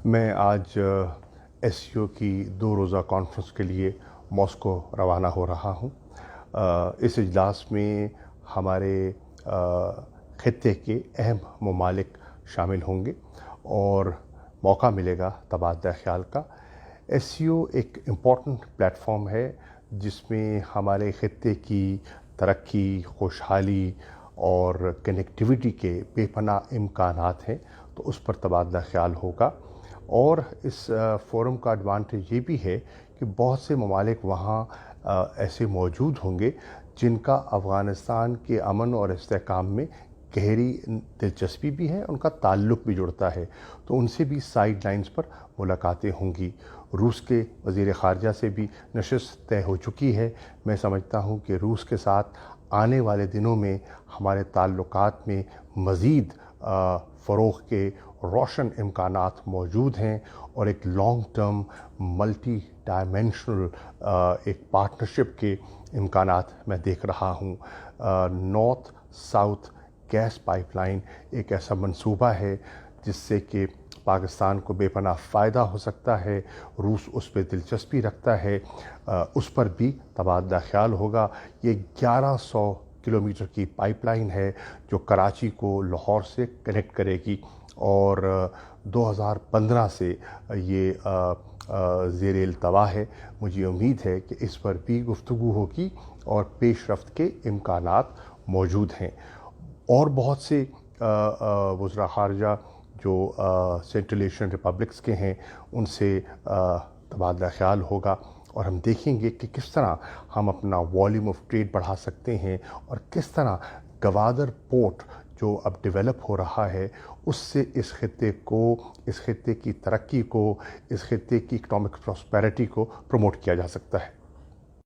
मैं आज एससीओ की 2 रोज़ा कॉन्फ्रेंस के लिए मॉस्को रवाना हो रहा हूँ। इस इजलास में हमारे खित्ते के अहम ममालिक शामिल होंगे और मौका मिलेगा तबादला ख्याल का। एससीओ एक इम्पॉर्टेंट प्लेटफॉर्म है जिसमें हमारे खित्ते की तरक्की, खुशहाली और कनेक्टिविटी के बेपनाह इम्कानात हैं, तो उस पर तबादला ख्याल होगा। और इस फोरम का एडवांटेज ये भी है कि बहुत से ममालिक वहाँ ऐसे मौजूद होंगे जिनका अफ़गानिस्तान के अमन और इस्तेहकाम में गहरी दिलचस्पी भी है, उनका ताल्लुक़ भी जुड़ता है, तो उनसे भी साइड लाइन्स पर मुलाकातें होंगी। रूस के वज़ीर ख़ारजा से भी नशिस्त तय हो चुकी है। मैं समझता हूँ कि रूस के साथ आने वाले दिनों में हमारे ताल्लुकात में मज़ीद फ़रोग़ के रोशन इम्कानात मौजूद हैं और एक लॉन्ग टर्म मल्टी डायमेंशनल एक पार्टनरशिप के इम्कानात मैं देख रहा हूँ। नॉर्थ साउथ गैस पाइपलाइन एक ऐसा मंसूबा है जिससे कि पाकिस्तान को बेपनाह फ़ायदा हो सकता है। रूस उस पर दिलचस्पी रखता है, उस पर भी तबादला ख्याल होगा। ये 1100 किलोमीटर की पाइपलाइन है जो कराची को लाहौर से कनेक्ट करेगी और 2015 से ये ज़ेर इल्तवा है। मुझे उम्मीद है कि इस पर भी गुफ्तगू होगी और पेशरफ्त के इम्कानात मौजूद हैं। और बहुत से वज़रा ख़ारजा जो सेंट्रल एशियन रिपब्लिक्स के हैं उनसे तबादला ख्याल होगा और हम देखेंगे कि किस तरह हम अपना वॉल्यूम ऑफ ट्रेड बढ़ा सकते हैं और किस तरह गवादर पोर्ट जो अब डेवलप हो रहा है उससे इस खित्ते की तरक्की को, इस खित्ते की इकनॉमिक प्रॉस्पेरिटी को प्रमोट किया जा सकता है।